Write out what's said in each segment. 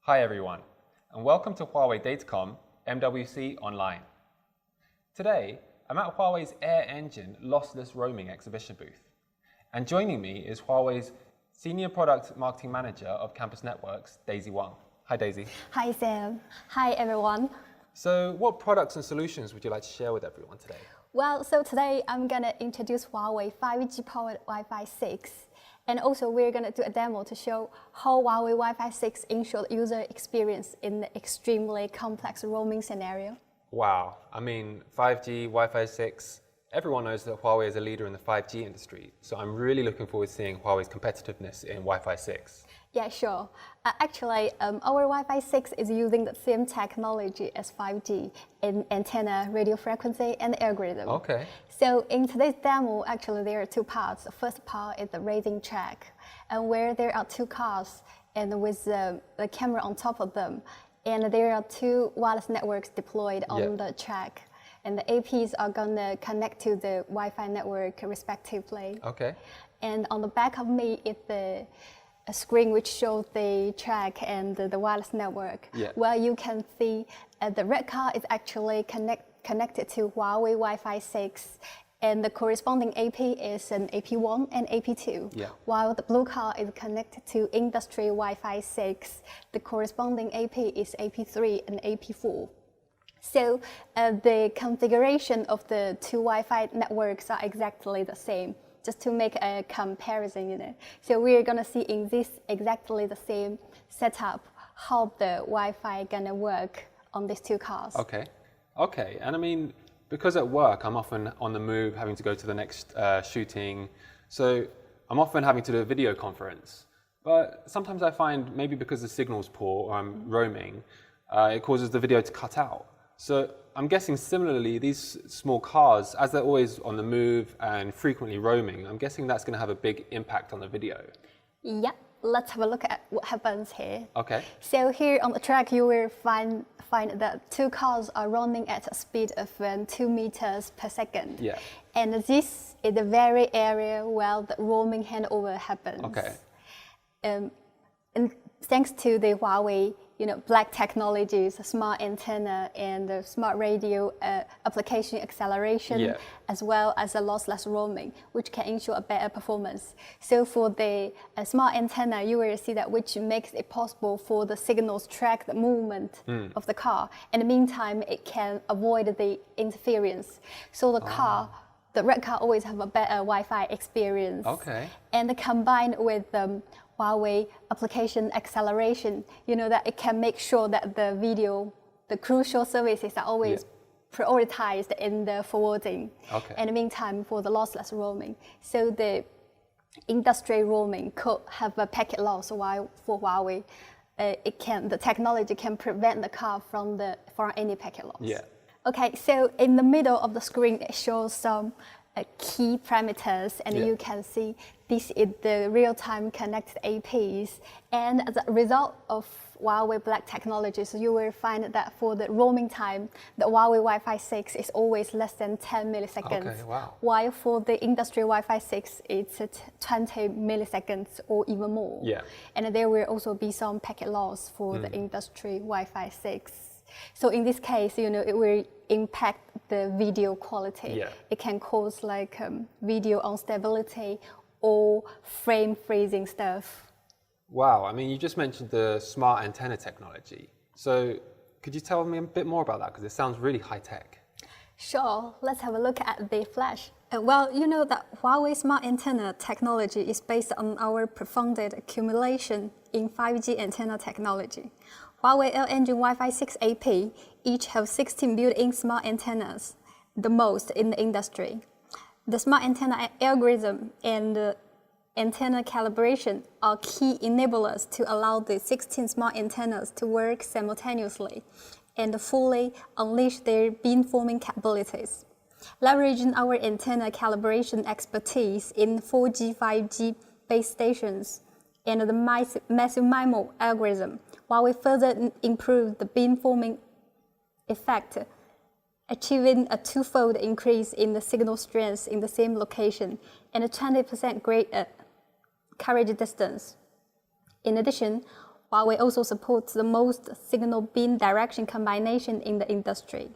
Hi everyone, and welcome to Huawei Datacom MWC Online. Today, I'm at Huawei's AirEngine Lossless Roaming exhibition booth. And joining me is Huawei's Senior Product Marketing Manager of Campus Networks, Daisy Wang. Hi Daisy. Hi Sam. Hi everyone. So what products and solutions would you like to share with everyone today? Well, so today I'm going to introduce Huawei 5G-Powered Wi-Fi 6. And also we're going to do a demo to show how Huawei Wi-Fi 6 ensures user experience in the extremely complex roaming scenario. Wow, I mean 5G, Wi-Fi 6, everyone knows that Huawei is a leader in the 5G industry. So I'm really looking forward to seeing Huawei's competitiveness in Wi-Fi 6. Yeah, sure. Actually, our Wi-Fi 6 is using the same technology as 5G in antenna, radio frequency, and algorithm. Okay. So in today's demo, actually there are two parts. The first part is the raising track, and where there are two cars and with the camera on top of them. And there are two wireless networks deployed on the track. And the APs are going to connect to the Wi-Fi network respectively. Okay. And on the back of me is a screen which shows the track and the wireless network. Yeah. Well, you can see the red car is actually connected to Huawei Wi-Fi 6, and the corresponding AP is an AP1 and AP2. Yeah. While the blue car is connected to industry Wi-Fi 6, the corresponding AP is AP3 and AP4. So the configuration of the two Wi-Fi networks are exactly the same, just to make a comparison, So we're gonna see in this exactly the same setup how the Wi-Fi gonna work on these two cars. Okay. Okay, and I mean, because at work I'm often on the move, having to go to the next shooting, so I'm often having to do a video conference. But sometimes I find maybe because the signal's poor or I'm roaming, it causes the video to cut out. So I'm guessing similarly, these small cars, as they're always on the move and frequently roaming, I'm guessing that's going to have a big impact on the video. Yeah, let's have a look at what happens here. Okay. So here on the track, you will find that two cars are running at a speed of 2 meters per second. Yeah. And this is the very area where the roaming handover happens. Okay. And thanks to the Huawei black technologies, smart antenna and the SmartRadio application acceleration, as well as a lossless roaming, which can ensure a better performance. So for the smart antenna, you will see that which makes it possible for the signals track the movement of the car. In the meantime, it can avoid the interference. So the red car always have a better Wi-Fi experience. Okay. And combined with Huawei application acceleration, that it can make sure that the crucial services are always prioritized in the forwarding. Okay. In the meantime, for the lossless roaming. So the industry roaming could have a packet loss, while for Huawei, the technology can prevent the car from any packet loss. Yeah. Okay, so in the middle of the screen, it shows some key parameters, and you can see this is the real-time connected APs. And as a result of Huawei Black technologies, you will find that for the roaming time, the Huawei Wi-Fi 6 is always less than 10 milliseconds. Okay, wow. While for the industry Wi-Fi 6, it's at 20 milliseconds or even more. Yeah. And there will also be some packet loss for the industry Wi-Fi 6. So in this case, it will impact the video quality. Yeah. It can cause video instability or frame freezing stuff. Wow, I mean, you just mentioned the smart antenna technology. So could you tell me a bit more about that? Because it sounds really high tech. Sure, let's have a look at the flash. Well, you know that Huawei smart antenna technology is based on our profound accumulation in 5G antenna technology. Huawei AirEngine Wi-Fi 6 AP each have 16 built-in smart antennas, the most in the industry. The smart antenna algorithm and the antenna calibration are key enablers to allow the 16 smart antennas to work simultaneously and fully unleash their beamforming capabilities. Leveraging our antenna calibration expertise in 4G, 5G base stations and the massive MIMO algorithm, while we further improve the beamforming effect, achieving a twofold increase in the signal strength in the same location and a 20% greater coverage distance. In addition, Huawei also supports the most signal beam direction combination in the industry.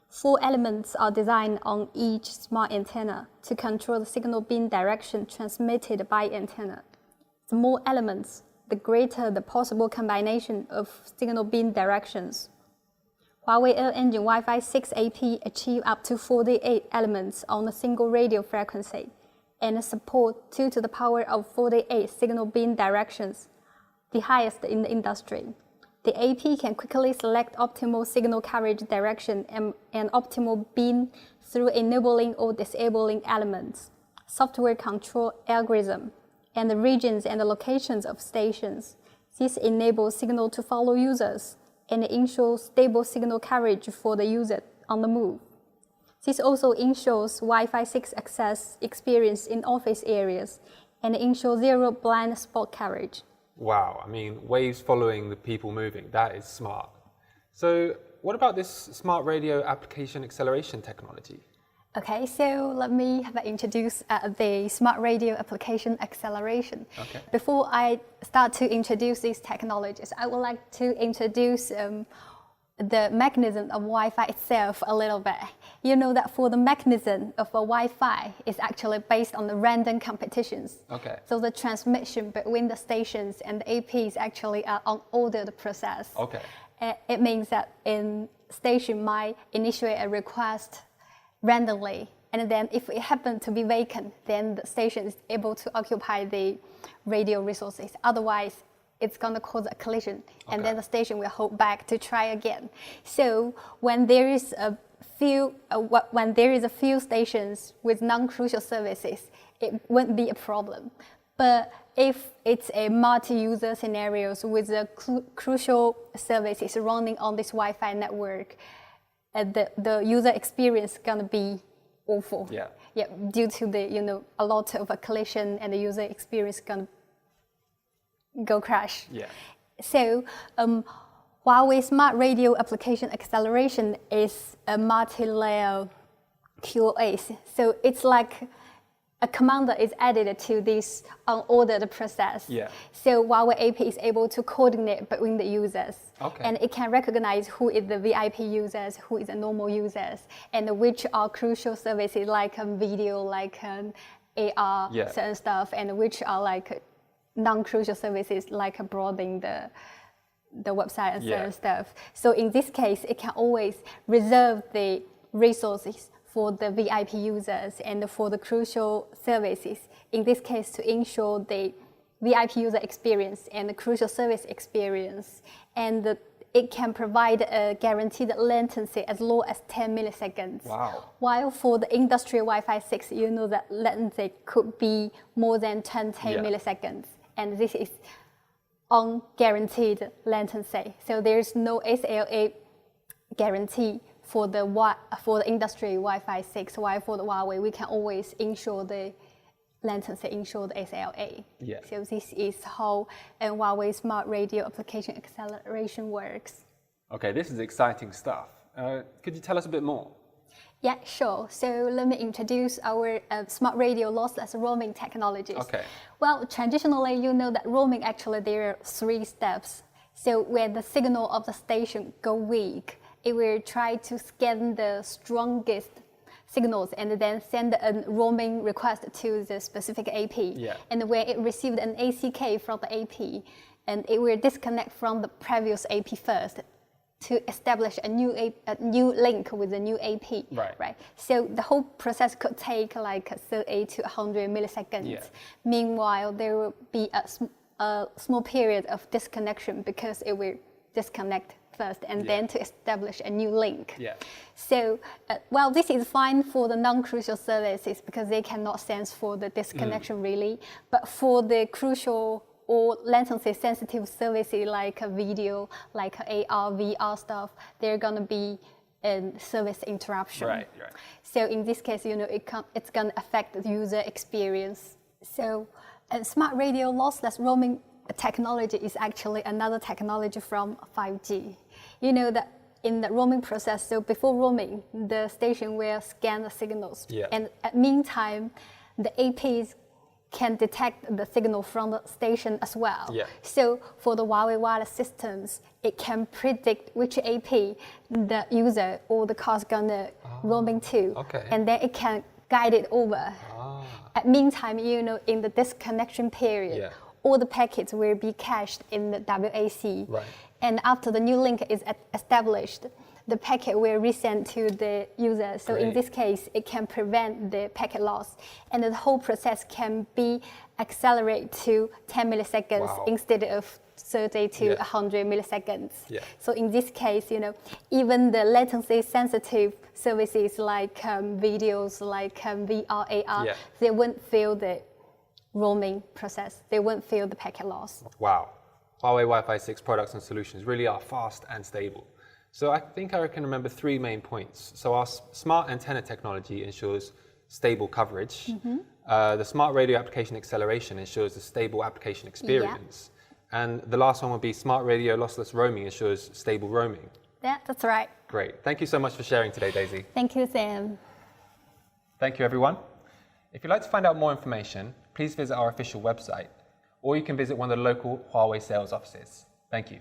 4 elements are designed on each smart antenna to control the signal beam direction transmitted by antenna. The more elements, the greater the possible combination of signal beam directions. Huawei AirEngine Wi-Fi 6 AP achieve up to 48 elements on a single radio frequency and support 2 to the power of 48 signal beam directions, the highest in the industry. The AP can quickly select optimal signal coverage direction and optimal beam through enabling or disabling elements, software control algorithm, and the regions and the locations of stations. This enables signal to follow users and ensures stable signal coverage for the user on the move. This also ensures Wi-Fi 6 access experience in office areas and ensures zero blind spot coverage. Wow, I mean, waves following the people moving, that is smart. So what about this smart radio application acceleration technology? Okay, so let me introduce the smart radio application acceleration. Okay. Before I start to introduce these technologies, I would like to introduce the mechanism of Wi-Fi itself a little bit. You know that for the mechanism of a Wi-Fi is actually based on the random competitions. Okay. So the transmission between the stations and the AP is actually an unordered process. Okay. It means that in station might initiate a request randomly, and then if it happens to be vacant, then the station is able to occupy the radio resources. Otherwise, it's going to cause a collision, and then the station will hold back to try again. So when there is a few stations with non-crucial services, it won't be a problem. But if it's a multi-user scenarios with the crucial services running on this Wi-Fi network, the user experience is gonna be awful. Yeah. Yeah, due to the a lot of a collision, and the user experience gonna go crash. Yeah. So Huawei Smart Radio Application Acceleration is a multi-layer QoS. So it's like a command that is added to this unordered process. Yeah. So Huawei AP is able to coordinate between the users. Okay. And it can recognize who is the VIP users, who is the normal users, and which are crucial services like video, like AR, certain stuff, and which are like non-crucial services like browsing the website and certain stuff. So in this case, it can always reserve the resources for the VIP users and for the crucial services. In this case, to ensure the VIP user experience and the crucial service experience, and it can provide a guaranteed latency as low as 10 milliseconds. Wow. While for the industry Wi-Fi 6, you know that latency could be more than 20 milliseconds, and this is unguaranteed latency. So there's no SLA guarantee for the industry Wi-Fi 6, while for the Huawei, we can always ensure the latency, ensure the SLA. Yeah. So this is how Huawei Smart Radio Application Acceleration works. Okay, this is exciting stuff. Could you tell us a bit more? Yeah, sure. So let me introduce our Smart Radio Lossless Roaming technologies. Okay. Well, traditionally, you know that roaming, actually, there are 3 steps. So when the signal of the station go weak, it will try to scan the strongest signals and then send a roaming request to the specific AP. Yeah. And when it received an ACK from the AP, and it will disconnect from the previous AP first to establish a new link with the new AP. Right. So the whole process could take like 30 to 100 milliseconds. Yeah. Meanwhile, there will be a small period of disconnection because it will disconnect first and then to establish a new link. Yeah. So, well, this is fine for the non-crucial services because they cannot sense for the disconnection really. But for the crucial or latency sensitive services like video, like AR, VR stuff, they're gonna be a service interruption. Right. So in this case, it's gonna affect the user experience. So, Smart Radio Lossless Roaming technology is actually another technology from 5G. You know that in the roaming process, so before roaming, the station will scan the signals. Yeah. And at meantime, the APs can detect the signal from the station as well. Yeah. So for the Huawei wireless systems, it can predict which AP the user or the car's gonna roaming to. Okay. And then it can guide it over. At meantime, in the disconnection period, Yeah. all the packets will be cached in the WAC. Right. And after the new link is established, the packet will resend to the user. So in Great. this case, it can prevent the packet loss. And the whole process can be accelerated to 10 milliseconds Wow. instead of 30 to Yeah. 100 milliseconds. Yeah. So in this case, even the latency sensitive services like videos, like VR, AR, Yeah. they won't feel the roaming process. They won't feel the packet loss. Wow. Huawei Wi-Fi 6 products and solutions really are fast and stable. So I think I can remember 3 main points. So our smart antenna technology ensures stable coverage. The smart radio application acceleration ensures a stable application experience. And the last one would be smart radio lossless roaming ensures stable roaming. Yeah, that's right. Great. Thank you so much for sharing today, Daisy. Thank you, Sam. Thank you, everyone. If you'd like to find out more information, please visit our official website, or you can visit one of the local Huawei sales offices. Thank you.